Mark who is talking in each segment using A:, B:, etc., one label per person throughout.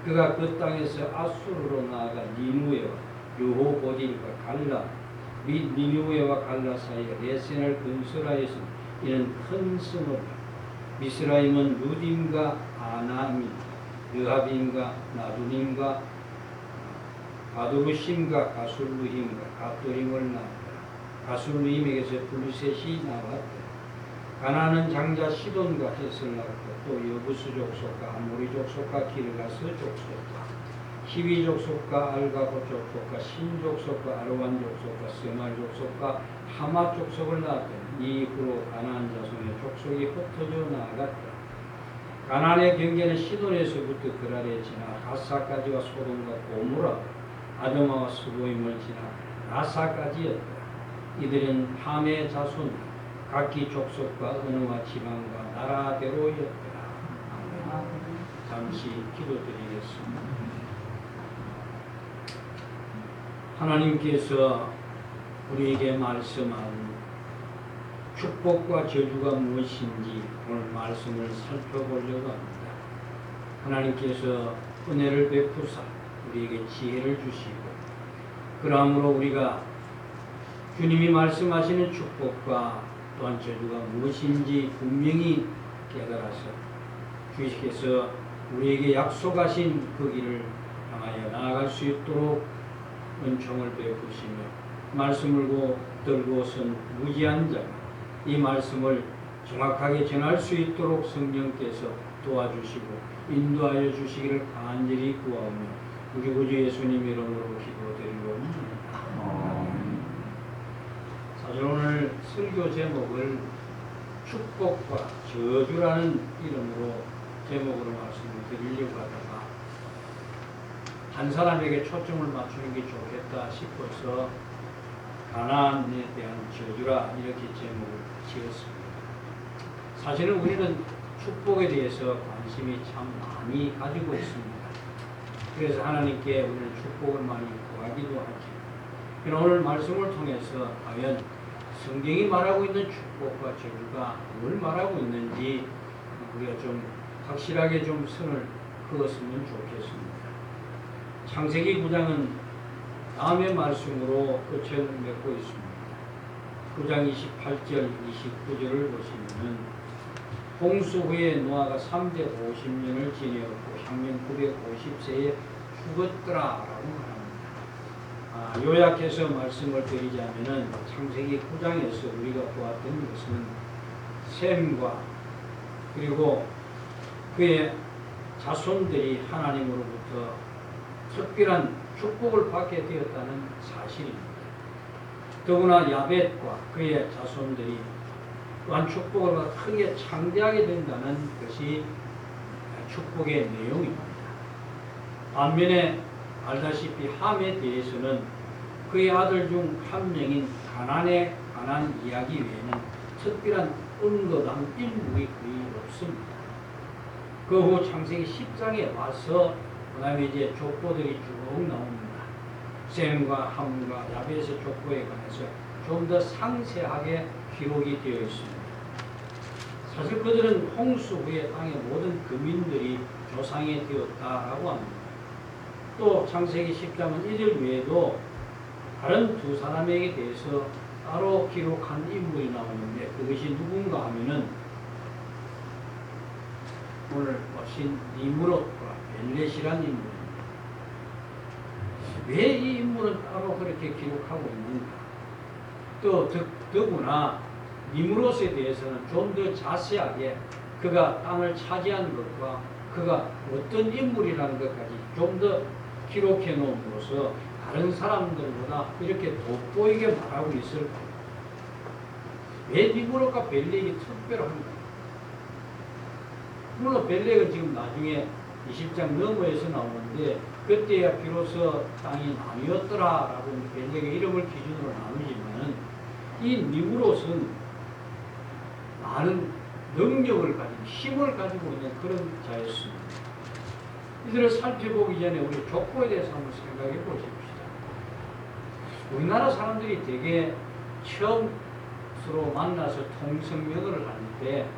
A: 그가 그 땅에서 아수르로 나아가 니누에와 르호보딜과 갈라 및 니누에와 갈라 사이에 레센을 건설하여서 이는 큰 성읍이라. 미스라임은 루딤과 아나임, 르하빔과 나두림과 가두루심과 가술루힘과 갓도림을 낳았더라. 가술루힘에게서 블루셋이 나왔더라. 가나안은 장자 시돈과 헷을 낳았고 또 여부스 족속과 아모리 족속과 기르가스 족속과 히위 족속과 알가고 족속과 신 족속과 아르완 족속과 스말 족속과 하마 족속을 낳았더니 이 후로 가나안 자손의 족속이 흩어져 나아갔다. 가나안의 경계는 시돈에서부터 그랄에 지나 가사까지와 소돔과 고모라 아드마와 스보임을 지나 라사까지였다. 이들은 함의 자손 각기 족속과 언어와 지방과 나라대로였더라. 잠시 기도드리겠습니다. 하나님께서 우리에게 말씀한 축복과 저주가 무엇인지 오늘 말씀을 살펴보려고 합니다. 하나님께서 은혜를 베푸사 우리에게 지혜를 주시고 그러므로 우리가 주님이 말씀하시는 축복과 또한 저주가 무엇인지 분명히 깨달아서 주께서 우리에게 약속하신 그 길을 향하여 나아갈 수 있도록 은총을 베푸시며 말씀을 들고선 무지한 자가 이 말씀을 정확하게 전할 수 있도록 성령께서 도와주시고 인도하여 주시기를 간절히 구하오며 우리 구주 예수님 이름으로 기도드리옵나이다. 사실 오늘 설교 제목을 축복과 저주라는 이름으로 제목으로 말씀을 드리려고 하다가 한 사람에게 초점을 맞추는 게 좋겠다 싶어서 가나안에 대한 저주라 이렇게 제목을 지었습니다. 사실은 우리는 축복에 대해서 관심이 참 많이 가지고 있습니다. 그래서 하나님께 우리는 축복을 많이 구하기도 하죠. 오늘 말씀을 통해서 과연 성경이 말하고 있는 축복과 저주가 뭘 말하고 있는지 우리가 좀 확실하게 좀 선을 그었으면 좋겠습니다. 창세기 9장은 다음의 말씀으로 끝을 맺고 있습니다. 9장 28절 29절을 보시면은 홍수 후에 노아가 350년을 지내었고 향년 950세에 죽었더라라고 말합니다. 요약해서 말씀을 드리자면은 창세기 9장에서 우리가 보았던 것은 셈과 그리고 그의 자손들이 하나님으로부터 특별한 축복을 받게 되었다는 사실입니다. 더구나 야벳과 그의 자손들이 또한 축복을 크게 창대하게 된다는 것이 축복의 내용입니다. 반면에 알다시피 함에 대해서는 그의 아들 중 한 명인 가나안에 관한 이야기 외에는 특별한 언급한 인물이 거의 없습니다. 그 후 창세기 10장에 와서 그 다음에 이제 족보들이 쭉 나옵니다. 셈과 함과 야벳의 족보에 관해서 좀 더 상세하게 기록이 되어 있습니다. 사실 그들은 홍수 후에 땅의 모든 거민들이 조상이 되었다라고 합니다. 또 창세기 10장은 이들 외에도 다른 두 사람에게 대해서 따로 기록한 인물이 나오는데 그것이 누군가 하면은 오늘 보신 니므롯과 벨렛이라는 인물입니다. 왜 이 인물은 따로 그렇게 기록하고 있는가? 또 더구나 니므롯에 대해서는 좀 더 자세하게 그가 땅을 차지한 것과 그가 어떤 인물이라는 것까지 좀 더 기록해 놓음으로써 다른 사람들보다 이렇게 돋보이게 말하고 있을까? 왜 니므롯과 벨렉이 특별한가? 물론 벨렉은 지금 나중에 20장 넘어에서 나오는데 그때야 비로소 땅이 나뉘었더라라고 벨렉의 이름을 기준으로 나누지만은 이 니므롯은 많은 능력을 가지고 힘을 가지고 있는 그런 자였습니다. 이들을 살펴보기 전에 우리 족보에 대해서 한번 생각해 보십시다. 우리나라 사람들이 되게 처음 서로 만나서 통성명을 하는데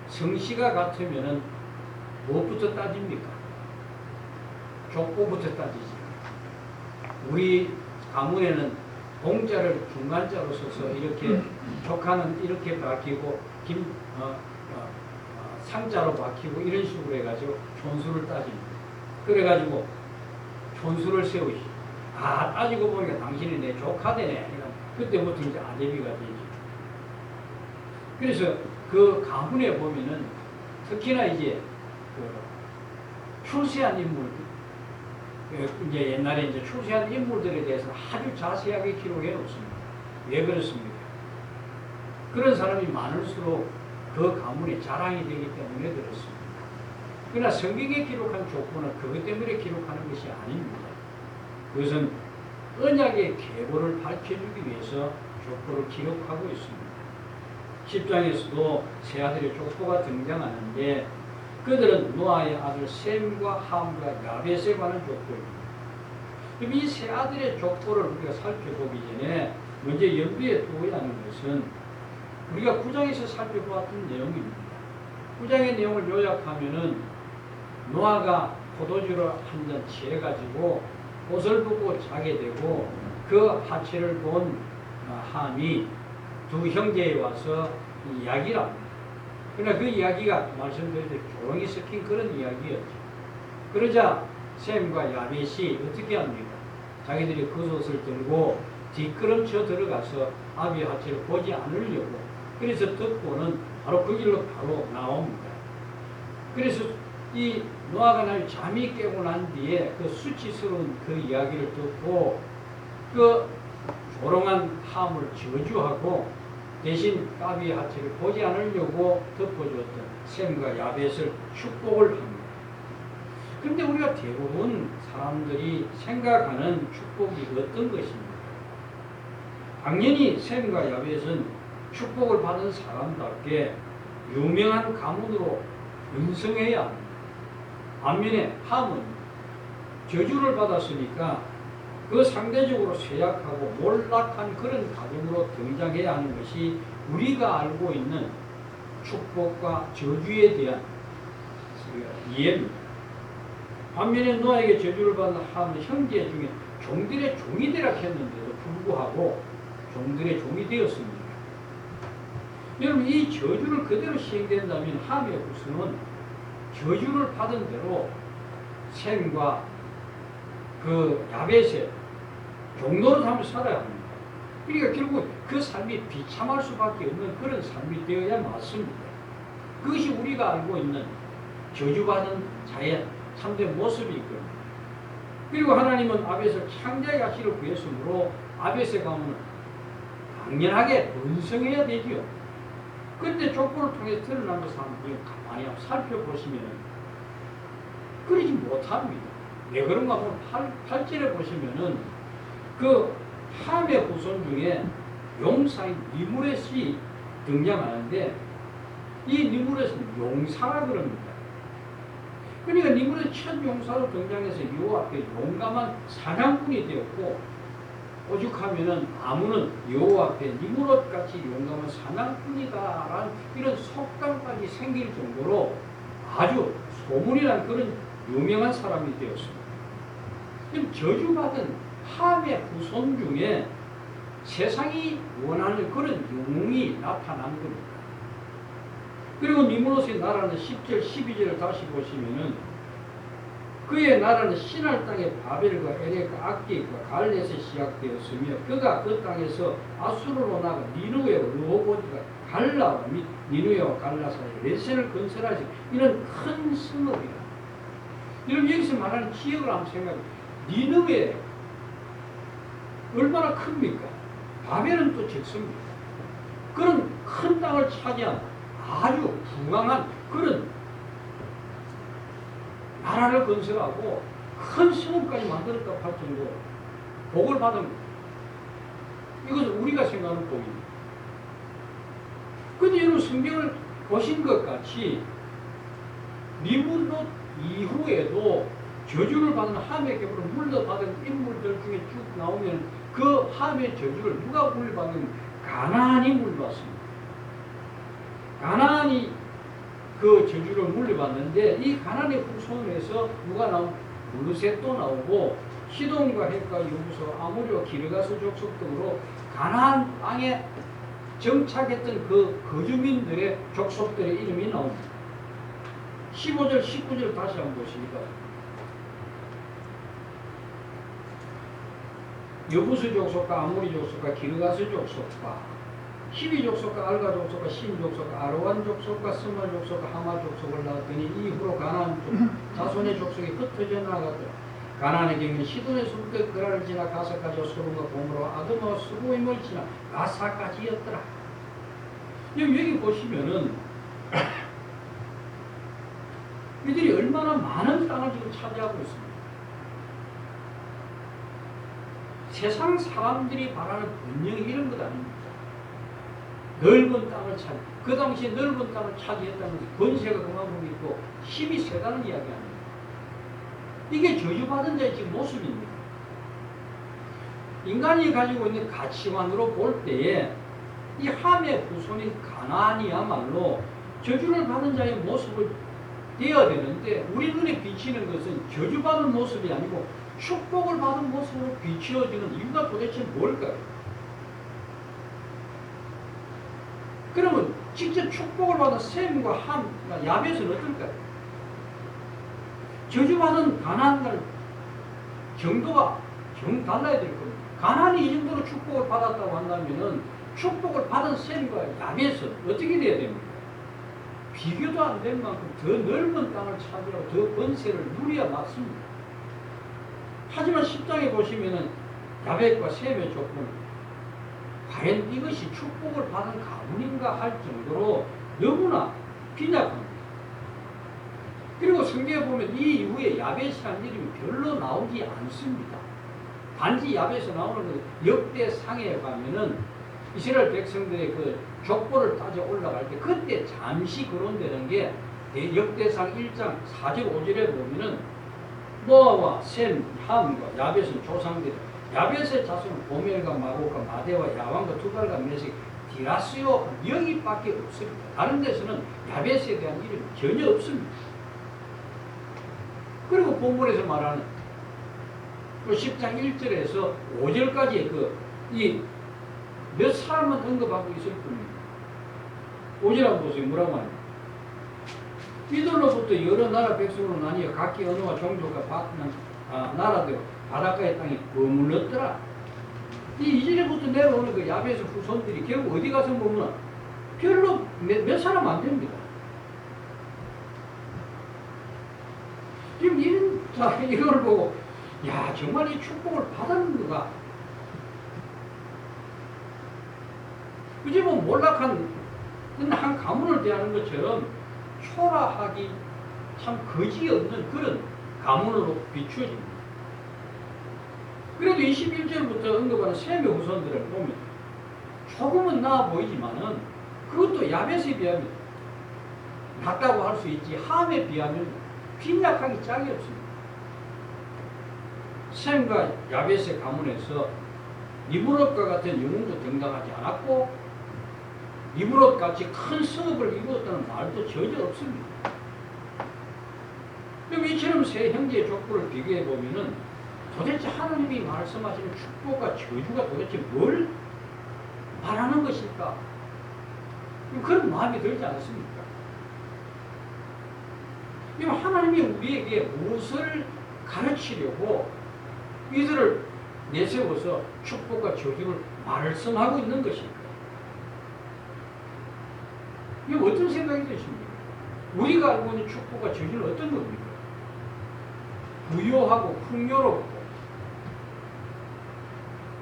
A: 성씨가 같으면은 무엇부터 따집니까? 족보부터 따지지. 우리 가문에는 공자를 중간자로 써서 이렇게 조카는 이렇게 바뀌고 상자로 바뀌고 이런 식으로 해가지고 촌수를 따집니다. 그래가지고 촌수를 세우시. 아, 따지고 보니까 당신이 내 조카 되네. 그때부터 이제 아대비가 되지. 그래서 그 가문에 보면은 특히나 이제 그 출세한 인물, 이제 옛날에 이제 출세한 인물들에 대해서 아주 자세하게 기록해 놓습니다. 왜 그렇습니까? 그런 사람이 많을수록 그 가문의 자랑이 되기 때문에 그렇습니다. 그러나 성경에 기록한 족보는 그것 때문에 기록하는 것이 아닙니다. 그것은 언약의 계보를 밝혀주기 위해서 족보를 기록하고 있습니다. 10장에서도 세 아들의 족보가 등장하는데 그들은 노아의 아들 셈과 함과 야벳에 관한 족보입니다. 그럼 이 세 아들의 족보를 우리가 살펴보기 전에 먼저 염두에 두어야 하는 것은 우리가 9장에서 살펴보았던 내용입니다. 9장의 내용을 요약하면은 노아가 포도주를 한 잔 취해가지고 옷을 벗고 자게 되고 그 하체를 본 함이 두 형제에 와서 이야기를 합니다. 그러나 그 이야기가 말씀드렸듯이 조용히 섞인 그런 이야기였죠. 그러자 셈과 야벳이 어떻게 합니까? 자기들이 겉옷을 들고 뒷걸음쳐 들어가서 아비의 하체를 보지 않으려고 그래서 듣고는 바로 그 길로 바로 나옵니다. 그래서 이 노아가 날 잠이 깨고 난 뒤에 그 수치스러운 그 이야기를 듣고 그 조롱한 함을 저주하고 대신 아비의 하체를 보지 않으려고 덮어주었던 셈과 야벳을 축복을 합니다. 그런데 우리가 대부분 사람들이 생각하는 축복이 어떤 것입니까? 당연히 셈과 야벳은 축복을 받은 사람답게 유명한 가문으로 은성해야 합니다. 반면에 함은 저주를 받았으니까 그 상대적으로 쇠약하고 몰락한 그런 가정으로 등장해야 하는 것이 우리가 알고 있는 축복과 저주에 대한 이해입니다. 반면에 노아에게 저주를 받은 함은 형제 중에 종들의 종이 되라 했는데도 불구하고 종들의 종이 되었습니다. 여러분 이 저주를 그대로 시행된다면 함의 후손은 저주를 받은 대로 셈과 그 야벳의 종로를 하며 살아야 합니다. 그러니까 결국 그 삶이 비참할 수밖에 없는 그런 삶이 되어야 맞습니다. 그것이 우리가 알고 있는 저주받은 자의 참된 모습이 있거든요. 그리고 하나님은 아벳을 창자의 가시를 구했으므로 아벳의 가문은 당연하게 번성해야 되지요. 그런데 족보를 통해 드러난 것을 한번 가만히 살펴보시면 그러지 못합니다. 왜 그런가 하면 8절에 보시면은 그 함의 후손 중에 용사인 니무렛이 등장하는데 이 니무렛은 용사라 그럽니다. 그러니까 니무렛 첫 용사로 등장해서 여호와 앞에 용감한 사냥꾼이 되었고 오죽하면은 아문은 여호와 앞에 니무롯같이 용감한 사냥꾼이다라는 이런 속담까지 생길 정도로 아주 소문이 난 그런 유명한 사람이 되었습니다. 그럼 저주받은 함의 후손 중에 세상이 원하는 그런 영웅이 나타난 겁니다. 그리고 니무롯의 나라는 10절, 12절을 다시 보시면은 그의 나라는 신할 땅의 바벨과 에렉과 악기과 갈렛에 시작되었으며 그가 그 땅에서 아수르로 나가 니누에와 르호보디가 갈라와 및 니누에와 갈라 사이에 레센을 건설하지 이런 큰 성읍이다. 여러분 여기서 말하는 지역을 한번 생각해 니누에 얼마나 큽니까? 바벨은 또 적습니다. 그런 큰 땅을 차지한 아주 부강한 그런 나라를 건설하고 큰 성읍까지 만들었다고 할 정도로 복을 받은 겁니다. 이것은 우리가 생각하는 복입니다. 그런데 여러분 성경을 보신 것 같이 니므롯 이후에도 저주를 받은 함의 계보를 물려받은 인물들 중에 쭉 나오면 그 함의 저주를 누가 물려받는 가나안이 물려받습니다. 가나안이 그 저주를 물려받는데 이 가나안의 후손에서 누가 나온 블루셋도 나오고 시돈과 헷과 여부서 아모리와 기르가스 족속 등으로 가나안 땅에 정착했던 그 거주민들의 족속들의 이름이 나옵니다. 15절, 19절 다시 한번 보십니다. 여부스 족속과 아모리 족속과 기르가스 족속과 히비 족속과 알가 족속과 신 족속과 아로안 족속과 스말 족속과 하마 족속을 낳았더니 이후로 가나안 족 자손의 족속이 흩어져 나가더라. 가나안의 경우는 시돈의 숨끝 그라를 지나 가사까지 소름과 고무로 아드마와 스고임을 지나 가사까지였더라. 여기 보시면은 이들이 얼마나 많은 땅을 지금 차지하고 있습니다. 세상 사람들이 바라는 번영이 이런 것 아닙니까? 넓은 땅을 차지. 그 당시에 넓은 땅을 차지했다는 것은 권세가 그만큼 있고 힘이 세다는 이야기 아닙니까? 이게 저주받은 자의 지금 모습입니다. 인간이 가지고 있는 가치관으로 볼 때에 이 함의 후손인 가나안이야말로 저주를 받은 자의 모습을 떼어야 되는데 우리 눈에 비치는 것은 저주받은 모습이 아니고 축복을 받은 모습으로 비추어지는 이유가 도대체 뭘까요? 그러면 직접 축복을 받은 셈과 함, 야벳은 어떨까요? 저주받은 가나안과는 정도가 달라야 될 겁니다. 가나안이 이 정도로 축복을 받았다고 한다면은 축복을 받은 셈과 야벳은 어떻게 돼야 됩니까? 비교도 안 될 만큼 더 넓은 땅을 차지하고 더 권세를 누려야 맞습니다. 하지만 10장에 보시면은 야벳과 셈의 조건, 과연 이것이 축복을 받은 가문인가 할 정도로 너무나 빈약합니다. 그리고 성경에 보면 이 이후에 야벳이라는 이름이 별로 나오지 않습니다. 단지 야벳에 나오는 그 역대상에 가면은 이스라엘 백성들의 그 족보를 따져 올라갈 때 그때 잠시 거론되는 게 역대상 1장 4절 5절에 보면은 노아와 셈, 함과 야벳은 조상들, 야벳의 자손은 고멜과 마고과 마대와 야왕과 두발과 메섹, 디라스요 여기밖에 없습니다. 다른 데서는 야벳에 대한 이름이 전혀 없습니다. 그리고 본문에서 말하는 그 10장 1절에서 5절까지 몇 사람만 언급하고 있을 뿐입니다. 5절 한번 보세요. 뭐라고 하냐. 이들로부터 여러 나라 백성으로 나뉘어 각기 언어와 종족과 나라대로 바닷가의 땅에 머물렀더라. 이 2절부터 내려오는 그 야벳의 후손들이 결국 어디 가서 머무나? 별로 몇 사람 안 됩니다. 지금 이걸 보고 야 정말 이 축복을 받았는가? 그지 뭐 몰락한 한 가문을 대하는 것처럼 초라하기 참 거지없는 그런 가문으로 비추어집니다. 그래도 21절부터 언급하는 셈의 후손들을 보면 조금은 나아 보이지만은 그것도 야벳에 비하면 낫다고 할 수 있지 함에 비하면 빈약하기 짝이 없습니다. 셈과 야벳의 가문에서 니브롯과 같은 영웅도 등장하지 않았고 니브롯같이 큰 성읍을 이루었다는 말도 전혀 없습니다. 그럼 이처럼 세 형제의 족보를 비교해 보면은 도대체 하나님이 말씀하시는 축복과 저주가 도대체 뭘 말하는 것일까? 그런 마음이 들지 않습니까? 하나님이 우리에게 무엇을 가르치려고 이들을 내세워서 축복과 저주를 말씀하고 있는 것일까? 이게 어떤 생각이 드십니까? 우리가 알고 있는 축복과 저주는 어떤 겁니까? 부유하고 풍요롭고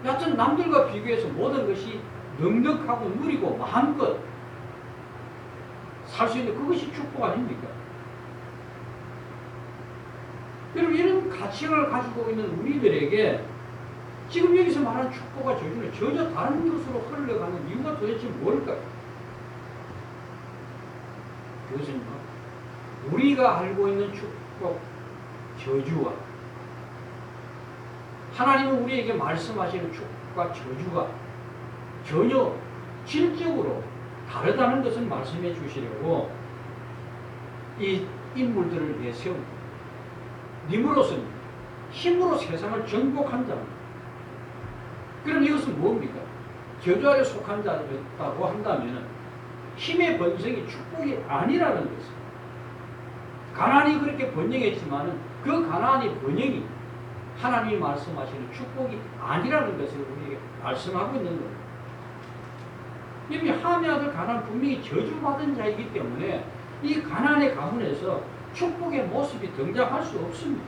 A: 여하튼 남들과 비교해서 모든 것이 넉넉하고 누리고 마음껏 살 수 있는 그것이 축복 아닙니까? 여러분 이런 가치관을 가지고 있는 우리들에게 지금 여기서 말하는 축복과 저주는 전혀 다른 것으로 흘러가는 이유가 도대체 뭘까요? 그것은 우리가 알고 있는 축복, 저주와 하나님은 우리에게 말씀하시는 축복과 저주가 전혀 질적으로 다르다는 것을 말씀해 주시려고 이 인물들을 내세웁니다. 니므롯은 힘으로 세상을 정복한다. 그럼 이것은 뭡니까? 저주 아래 속한 자였다고 한다면 힘의 번성이 축복이 아니라는 것입니다. 가나안이 그렇게 번영했지만 그 가나안의 번영이 하나님이 말씀하시는 축복이 아니라는 것을 우리에게 말씀하고 있는 겁니다. 이미 함의 아들 가나안 분명히 저주받은 자이기 때문에 이 가나안의 가문에서 축복의 모습이 등장할 수 없습니다.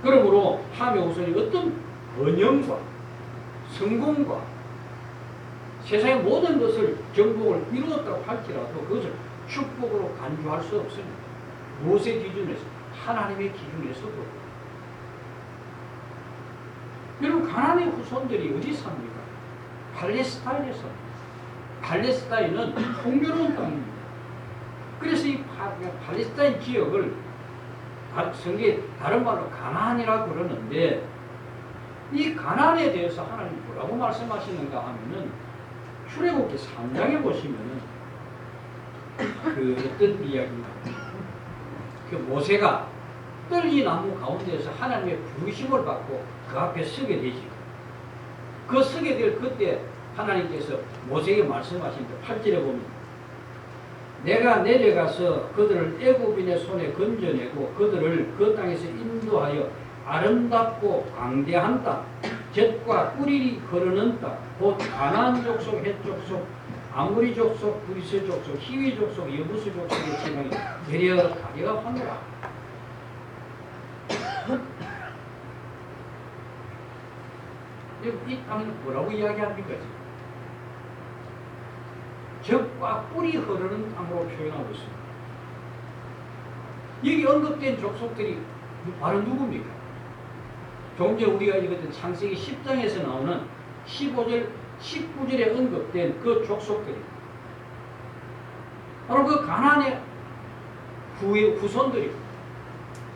A: 그러므로 함의 후손이 어떤 번영과 성공과 세상의 모든 것을 정복을 이루었다고 할지라도 그것을 축복으로 간주할 수 없습니다. 무엇의 기준에서? 하나님의 기준에서도. 여러분, 가나안의 후손들이 어디 삽니까? 팔레스타인에 삽니다. 팔레스타인은 풍요로운 땅입니다. 그래서 이 팔레스타인 지역을 성경에 다른 말로 가나안이라고 그러는데, 이 가나안에 대해서 하나님 뭐라고 말씀하시는가 하면은 출애굽기 3장에 보시면은 그 어떤 이야기가 그 모세가 떨기 나무 가운데에서 하나님의 부르심을 받고 그 앞에 서게 되지. 그 서게 될 그때 하나님께서 모세에게 말씀하십니다. 8절에 보면 내가 내려가서 그들을 애굽인의 손에 건져내고 그들을 그 땅에서 인도하여 아름답고 광대한 땅, 젖과 꿀이 흐르는 땅, 곧 가나안 족속, 헷 족속, 아모리 족속, 브리스 족속, 히위 족속, 여부스 족속의 지방이 데려가리라 하노라. 이 땅은 뭐라고 이야기합니까? 젖과 꿀이 흐르는 땅으로 표현하고 있습니다. 여기 언급된 족속들이 바로 누굽니까? 조금 전에 우리가 읽었던 창세기 10장에서 나오는 15절, 19절에 언급된 그 족속들입니다. 바로 그 가나안의 후손들입니다.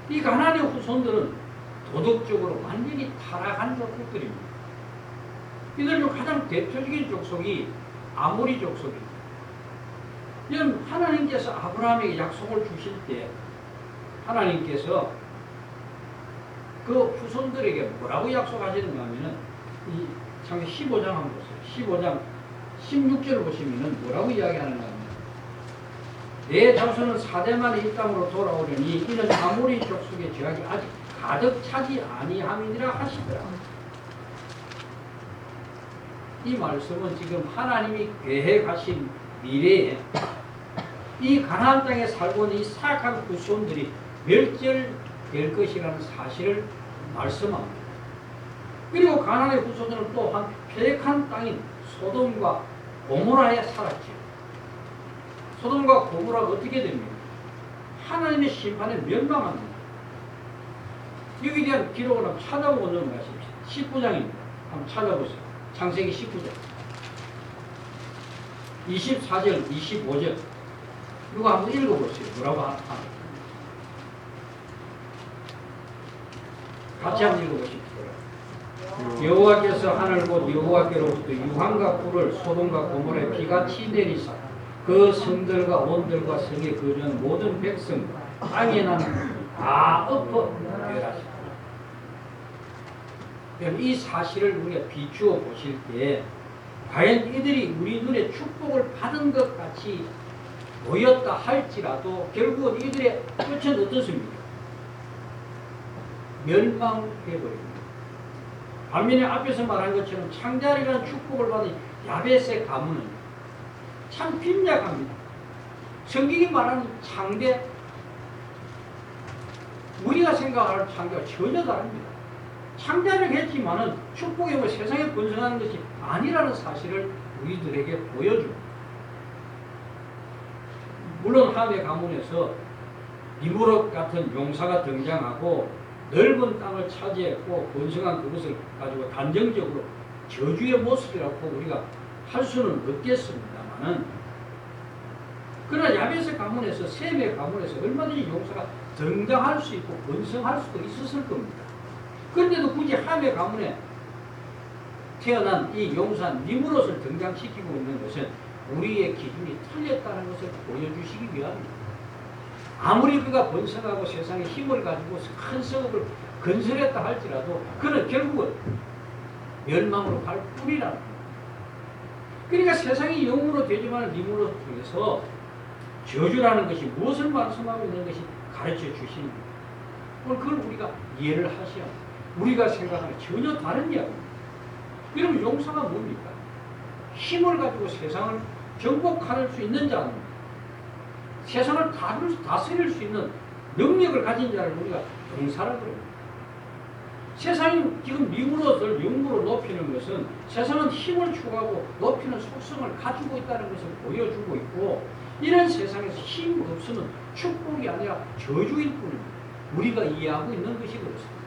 A: 이 가나안의 후손들은 도덕적으로 완전히 타락한 족속들입니다. 이들 중 가장 대표적인 족속이 아모리 족속입니다. 이런 하나님께서 아브라함에게 약속을 주실 때 하나님께서 그 후손들에게 뭐라고 약속하시는가 하면은 이 창세기 15장 한번 보세요. 15장 16절 보시면은 뭐라고 이야기하는가 하면 내 자손은 4대 만에 이 땅으로 돌아오려니 이는 아모리 족속의 죄악이 아직 가득 차지 아니함이니라 하시더라. 이 말씀은 지금 하나님이 계획하신 미래에 이 가나안 땅에 살고 있는 이 사악한 후손들이 멸절될 것이라는 사실을 말씀합니다. 그리고 가나안의 후손들은 또한 폐역한 땅인 소돔과 고모라에 살았죠. 소돔과 고모라가 어떻게 됩니까? 하나님의 심판에 멸망합니다. 여기에 대한 기록을 한번 찾아보고 넘어가십시오. 19장입니다. 한번 찾아보세요. 창세기 19장 24절 25절 이거 한번 읽어보세요. 뭐라고 하나 같이 한번 읽어보십시오. 여호와께서 하늘 곧 여호와께로부터 유황과 꿀을 소돔과 고모라에 비같이 내리사 그 성들과 온들과 성에 거주한 모든 백성 땅에 난 다 엎어 멸하시다. 이 사실을 우리가 비추어 보실 때 과연 이들이 우리 눈에 축복을 받은 것 같이 보였다 할지라도 결국은 이들의 끝은 어떻습니까? 멸망해버립니다. 반면에 앞에서 말한 것처럼 창자리라는 축복을 받은 야벳의 가문은 참 빈약합니다. 성경이 말하는 창대, 우리가 생각하는 창대와 전혀 다릅니다. 창자를 했지만은 축복이 뭐 세상에 번성하는 것이 아니라는 사실을 우리들에게 보여줍니다. 물론 함의 가문에서 니므롯 같은 용사가 등장하고 넓은 땅을 차지했고 번성한 그것을 가지고 단정적으로 저주의 모습이라고 우리가 할 수는 없겠습니다만은 그러나 야벳의 가문에서 셈의 가문에서 얼마든지 용사가 등장할 수 있고 번성할 수도 있었을 겁니다. 그런데도 굳이 함의 가문에 태어난 이 용사 니므롯을 등장시키고 있는 것은 우리의 기준이 틀렸다는 것을 보여주시기 위함입니다. 아무리 그가 번성하고 세상에 힘을 가지고 큰 성읍을 건설했다 할지라도 그는 결국은 멸망으로 갈 뿐이라는 거예요. 그러니까 세상이 영으로 되지만 님으로 통해서 저주라는 것이 무엇을 말씀하고 있는 것이 가르쳐 주시는 거예요. 오늘 그걸 우리가 이해를 하셔야 합니다. 우리가 생각하는 전혀 다른 이야기입니다. 여러분 용사가 뭡니까? 힘을 가지고 세상을 정복할 수 있는 자입니다. 세상을 다스릴 수 있는 능력을 가진 자를 우리가 용사라고 그럽니다. 세상이 지금 미국으로들 영으로 높이는 것은 세상은 힘을 추구하고 높이는 속성을 가지고 있다는 것을 보여주고 있고, 이런 세상에서 힘 없으면 축복이 아니라 저주일 뿐입니다. 우리가 이해하고 있는 것이 그렇습니다.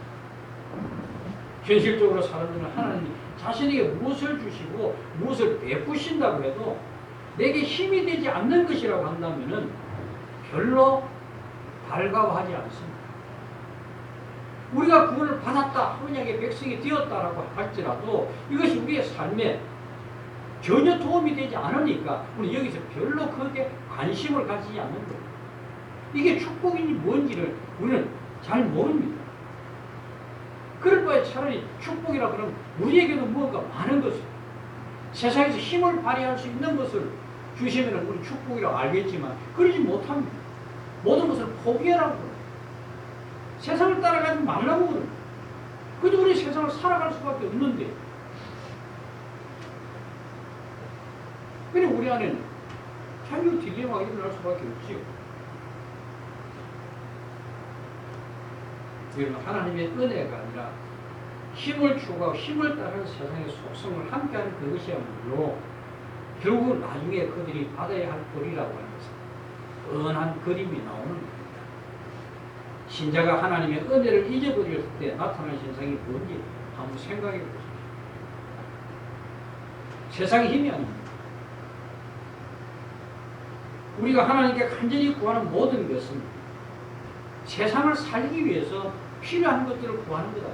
A: 현실적으로 사람들은 하나님이 자신에게 무엇을 주시고 무엇을 베푸신다고 해도 내게 힘이 되지 않는 것이라고 한다면 별로 달가워하지 않습니다. 우리가 구원을 받았다, 언약의 백성이 되었다라고 할지라도 이것이 우리의 삶에 전혀 도움이 되지 않으니까 우리 여기서 별로 크게 관심을 가지지 않는 거예요. 이게 축복인지 뭔지를 우리는 잘 모릅니다. 그럴 바에 차라리 축복이라 그러면 우리에게도 뭔가 많은 것을, 세상에서 힘을 발휘할 수 있는 것을 주시면 우리 축복이라고 알겠지만 그러지 못합니다. 모든 것을 포기하라고 그래요. 세상을 따라가지 말라고 그래요. 그래도 우리 세상을 살아갈 수밖에 없는데, 그래 우리 안에는 자유 딜레마가 일어날 수밖에 없지요. 여러분, 하나님의 은혜가 아니라 힘을 추구하고 힘을 따르는 세상의 속성을 함께하는 그것이야말로 결국 나중에 그들이 받아야 할 벌이라고 하는 것은 뻔한 그림이 나오는 겁니다. 신자가 하나님의 은혜를 잊어버릴 때 나타나는 현상이 뭔지 한번 생각해 보십시오. 세상의 힘이 아닙니다. 우리가 하나님께 간절히 구하는 모든 것은 세상을 살기 위해서 필요한 것들을 구하는 거다.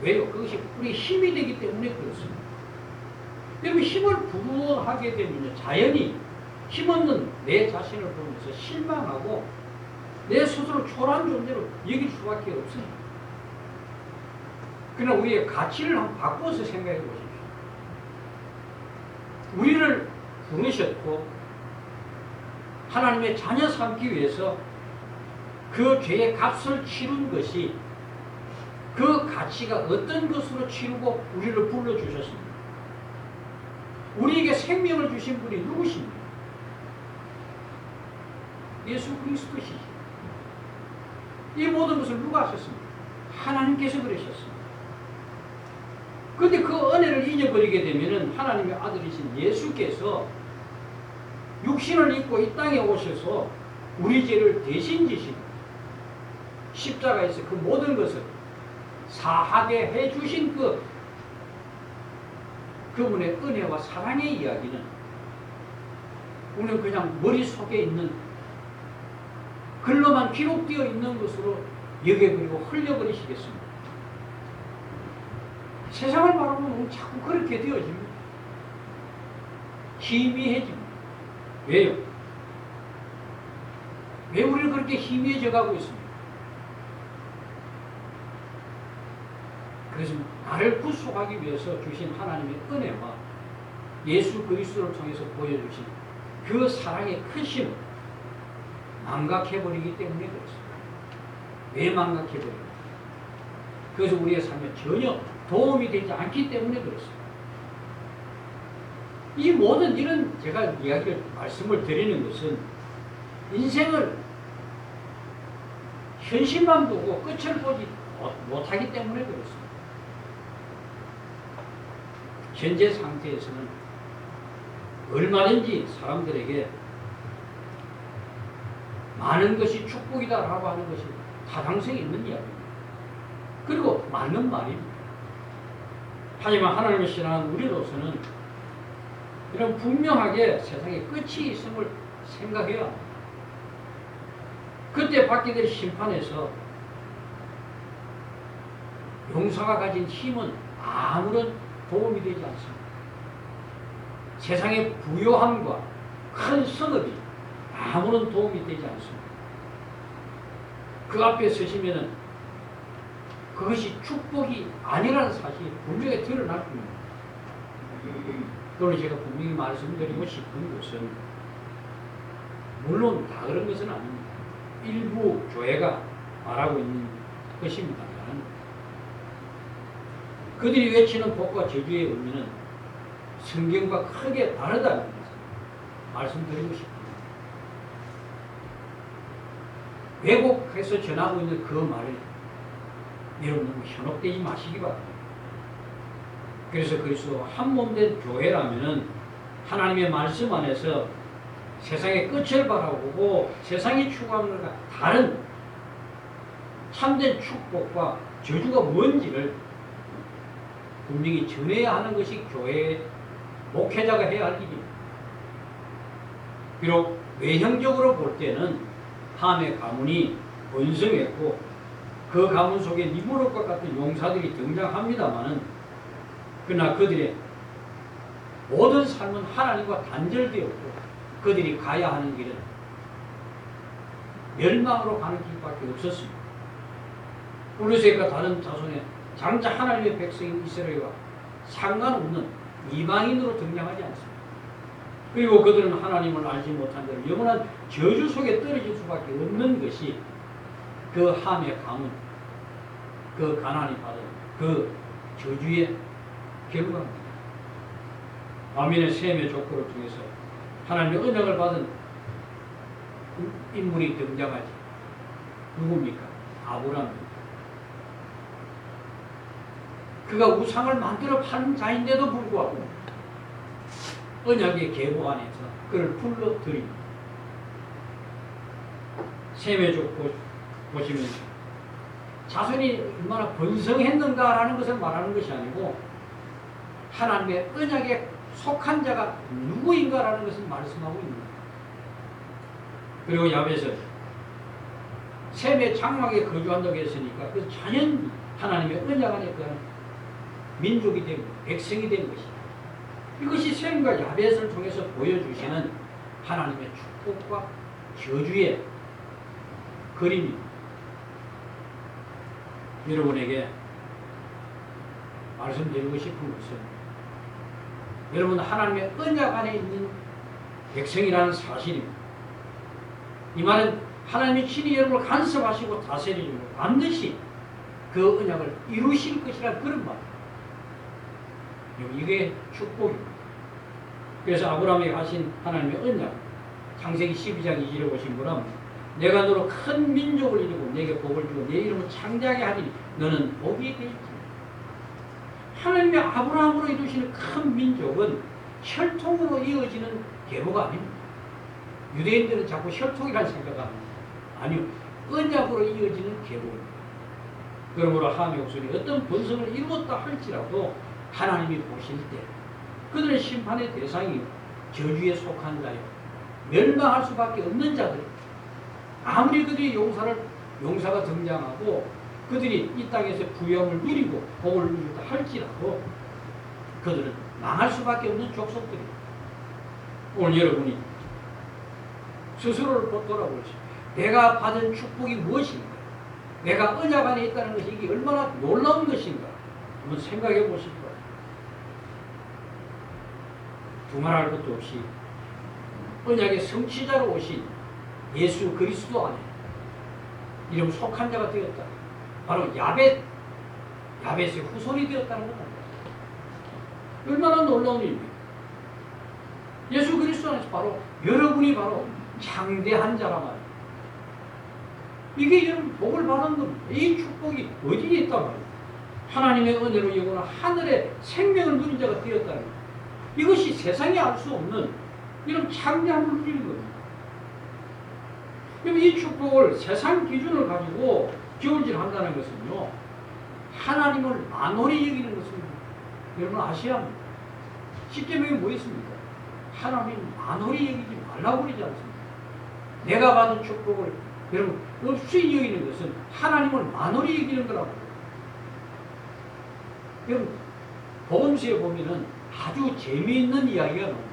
A: 왜요? 그것이 우리 힘이 되기 때문에 그렇습니다. 여러분, 힘을 부여하게 되면 자연히 힘없는 내 자신을 보면서 실망하고 내 스스로 초라한 존재로 여길 수밖에 없습니다. 그러나 우리의 가치를 한번 바꿔서 생각해 보십시오. 우리를 부르셨고 하나님의 자녀 삼기 위해서 그 죄의 값을 치른 것이, 그 가치가 어떤 것으로 치르고 우리를 불러주셨습니다. 우리에게 생명을 주신 분이 누구십니까? 예수 그리스도시죠. 이 모든 것을 누가 하셨습니까? 하나님께서 그러셨습니다. 그런데 그 은혜를 잊어버리게 되면 하나님의 아들이신 예수께서 육신을 입고 이 땅에 오셔서 우리 죄를 대신 지시고 십자가에서 그 모든 것을 사하게 해주신 그분의 은혜와 사랑의 이야기는 우리는 그냥 머릿속에 있는 글로만 기록되어 있는 것으로 여겨버리고 흘려버리시겠습니다. 세상을 바라보면 자꾸 그렇게 되어집니다. 희미해집니다. 왜요? 왜 우리는 그렇게 희미해져 가고 있습니까? 그래서 나를 구속하기 위해서 주신 하나님의 은혜와 예수 그리스도를 통해서 보여주신 그 사랑의 크심을 망각해버리기 때문에 그렇습니다. 왜 망각해버립니까? 그래서 우리의 삶에 전혀 도움이 되지 않기 때문에 그렇습니다. 이 모든 이런 제가 말씀을 드리는 것은 인생을 현실만 보고 끝을 보지 못하기 때문에 그렇습니다. 현재 상태에서는 얼마든지 사람들에게 많은 것이 축복이다라고 하는 것이 타당성이 있는 이야기입니다. 그리고 맞는 말입니다. 하지만 하나님을 신앙하는 우리로서는 이런 분명하게 세상에 끝이 있음을 생각해야 합니다. 그때 받게 될 심판에서 용사가 가진 힘은 아무런 도움이 되지 않습니다. 세상의 부요함과 큰 성읍이 아무런 도움이 되지 않습니다. 그 앞에 서시면은 그것이 축복이 아니라는 사실이 분명히 드러날 겁니다. 그러나 제가 분명히 말씀드리고 싶은 것은 물론 다 그런 것은 아닙니다. 일부 교회가 말하고 있는 것입니다만 그들이 외치는 복과 저주의 의미는 성경과 크게 다르다는 것을 말씀드리고 싶습니다. 왜곡해서 전하고 있는 그 말을 여러분 너무 현혹되지 마시기 바랍니다. 그래서 그리스도 한몸된 교회라면은 하나님의 말씀 안에서 세상의 끝을 바라보고 세상이 추구하는 것과 다른 참된 축복과 저주가 뭔지를 분명히 전해야 하는 것이 교회의 목회자가 해야 할 일입니다. 비록 외형적으로 볼 때는 함의 가문이 번성했고 그 가문 속에 니무롯과 같은 용사들이 등장합니다마는 그러나 그들의 모든 삶은 하나님과 단절되었고 그들이 가야 하는 길은 멸망으로 가는 길밖에 없었습니다. 블레셋과 다른 자손의 장차 하나님의 백성인 이스라엘과 상관없는 이방인으로 등장하지 않습니다. 그리고 그들은 하나님을 알지 못한 대로 영원한 저주 속에 떨어질 수밖에 없는 것이 그 함의 가문, 그 가나안이 받은 그 저주의 결과입니다. 반면에 셈의 족보를 통해서 하나님의 은혜를 받은 인물이 등장하지. 누굽니까? 아브라함입니다. 그가 우상을 만들어 파는 자인데도 불구하고 언약의 계보 안에서 그를 불러들입니다. 셈의 족보 보시면 자손이 얼마나 번성했는가라는 것을 말하는 것이 아니고 하나님의 언약에 속한 자가 누구인가라는 것을 말씀하고 있는 거예요. 그리고 야벳은 셈의 장막에 거주한다고 했으니까 그 자연히 하나님의 언약 안에 그 민족이 된 백성이 된 것이다. 이것이 셈과 야벳을 통해서 보여주시는 하나님의 축복과 저주의 그림입니다. 여러분에게 말씀드리고 싶은 것은 여러분 하나님의 언약 안에 있는 백성이라는 사실입니다. 이 말은 하나님이 친히 여러분을 간섭하시고 다스리시고 반드시 그 언약을 이루실 것이라는 그런 말입니다. 이게 축복입니다. 그래서 아브라함에게 하신 하나님의 언약 창세기 12장 2절에 보신 분은 내가 너로 큰 민족을 이루고 내게 복을 주고 내 이름을 창대하게 하리니 너는 복이 되있지. 하나님의 아브라함으로 이루시는 큰 민족은 혈통으로 이어지는 계보가 아닙니다. 유대인들은 자꾸 혈통이라는 생각합니다. 아니요. 언약으로 이어지는 계보입니다. 그러므로 함의 후손이 어떤 번성을 이루었다 할지라도 하나님이 보실 때 그들의 심판의 대상이 저주에 속한 자요 멸망할 수밖에 없는 자들 아무리 그들이 용사가 등장하고 그들이 이 땅에서 부여함을 누리고 복을 누린다 할지라도 그들은 망할 수밖에 없는 족속들입니다. 오늘 여러분이 스스로를 돌아보시오. 내가 받은 축복이 무엇인가? 내가 언약 안에 있다는 것이 이게 얼마나 놀라운 것인가? 한번 생각해 보실 거예요. 두말할 것도 없이 언약의 성취자로 오신 예수 그리스도 안에 이름 속한 자가 되었다. 바로 야벳의 후손이 되었다는 겁니다. 얼마나 놀라운 일입니까? 예수 그리스도 안에서 바로 여러분이 바로 창대한 자란 말이에요. 이게 여러분 복을 받은 겁니다. 이 축복이 어디에 있단 말이에요? 하나님의 은혜로 영원한 하늘의 생명을 누린 자가 되었다는 거예요. 이것이 세상이 알 수 없는 이런 창대함을 누리는 겁니다. 그럼 이 축복을 세상 기준을 가지고 기울질한다는 것은요, 하나님을 만홀히 여기는 것입니다. 여러분 아셔야 합니다. 십계명에 뭐 있습니까? 하나님 만홀히 여기지 말라고 그러지 않습니까? 내가 받은 축복을 여러분 없이 여기는 것은 하나님을 만홀히 여기는 거라고. 여러분 복음서에 보면은 아주 재미있는 이야기가 나옵니다.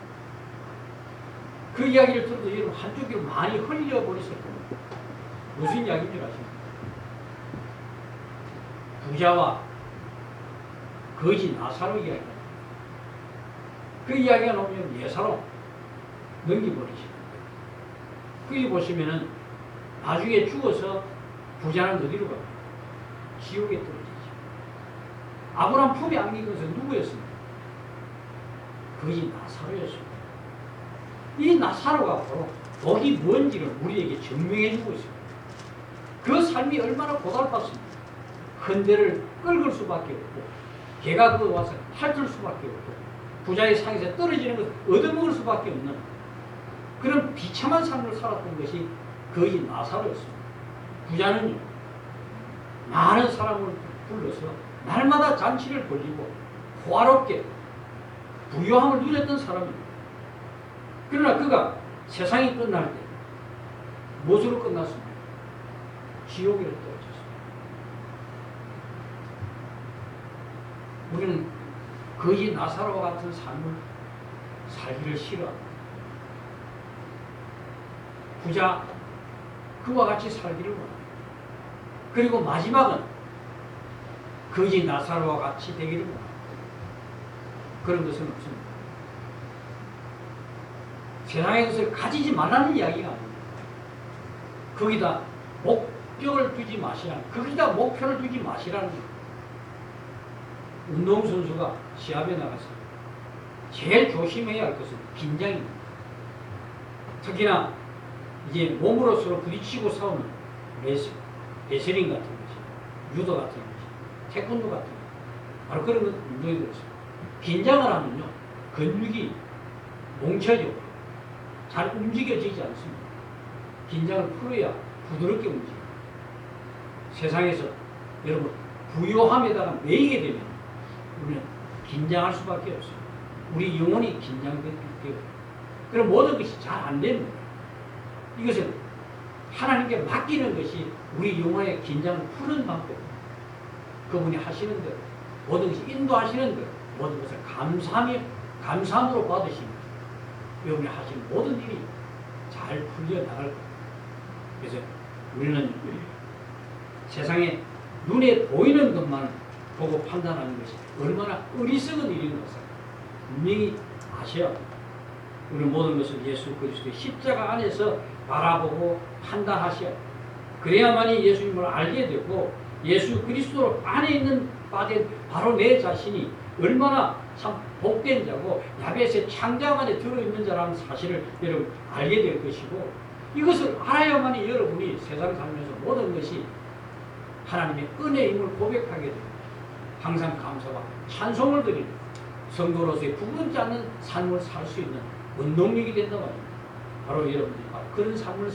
A: 그 이야기를 들어도 여러분 한쪽으로 많이 흘려버렸을 겁니다. 무슨 이야기인지 아십니까? 부자와 거지 나사로 이야기. 그 이야기가 나오면 예사로 넘겨버리시는 거예요. 거기 보시면은 나중에 죽어서 부자는 어디로 가요? 지옥에 떨어지죠. 아브라함 품에 안긴 것은 누구였습니까? 거지 나사로였습니다. 이 나사로가 바로 복이 뭔지를 우리에게 증명해 주고 있습니다. 그 삶이 얼마나 고달팠습니까? 큰 데를 끌을 수밖에 없고 개가 그 와서 핥을 수밖에 없고 부자의 상에서 떨어지는 것을 얻어먹을 수밖에 없는 그런 비참한 삶을 살았던 것이 거지 나사로였습니다. 부자는요, 많은 사람을 불러서 날마다 잔치를 벌이고 호화롭게 부유함을 누렸던 사람입니다. 그러나 그가 세상이 끝날 때 무엇으로 끝났습니까? 지옥에 떨어졌습니다. 우리는 거지 나사로와 같은 삶을 살기를 싫어합니다. 부자 그와 같이 살기를 원합니다. 그리고 마지막은 거지 나사로와 같이 되기를 원합니다. 그런 것은 없습니다. 세상의 것을 가지지 말라는 이야기가 아닙니다. 거기다 목적을 두지 마시라는, 거기다 목표를 두지 마시라는 거예요. 운동선수가 시합에 나가서 제일 조심해야 할 것은 긴장입니다. 특히나 이제 몸으로 서로 부딪히고 싸우는 레슬링 같은 것이, 유도 같은 것이, 태권도 같은 것, 바로 그런 것 운동이 그렇습니다. 긴장을 하면요, 근육이 뭉쳐져 잘 움직여지지 않습니다. 긴장을 풀어야 부드럽게 움직여요. 세상에서 여러분 부요함에다가 매이게 되면 우리는 긴장할 수밖에 없어요. 우리 영혼이 긴장되게 돼요. 그럼 모든 것이 잘 안 됩니다. 이것은 하나님께 맡기는 것이 우리 영혼의 긴장을 푸는 방법입니다. 그분이 하시는 대로 모든 것이 인도하시는 대로 모든 것을 감사함으로 받으시면 여러분이 하시는 모든 일이 잘 풀려 나갈 겁니다. 그래서 우리는 세상에 눈에 보이는 것만 보고 판단하는 것이 얼마나 어리석은 일인 것을 분명히 아셔야 합니다. 우리 모든 것을 예수 그리스도의 십자가 안에서 바라보고 판단하셔야 합니다. 그래야만이 예수님을 알게 되고 예수 그리스도 안에 있는 바된 바로 내 자신이 얼마나 참 복된 자고 야벳의 창작 안에 들어있는 자라는 사실을 여러분 알게 될 것이고, 이것을 알아야만이 여러분이 세상 살면서 모든 것이 하나님의 은혜임을 고백하게 됩니다. 항상 감사와 찬송을 드리는 성도로서의 부끄럽지 않는 삶을 살 수 있는 원동력이 된다고 합니다. 바로 여러분들이 그런 삶을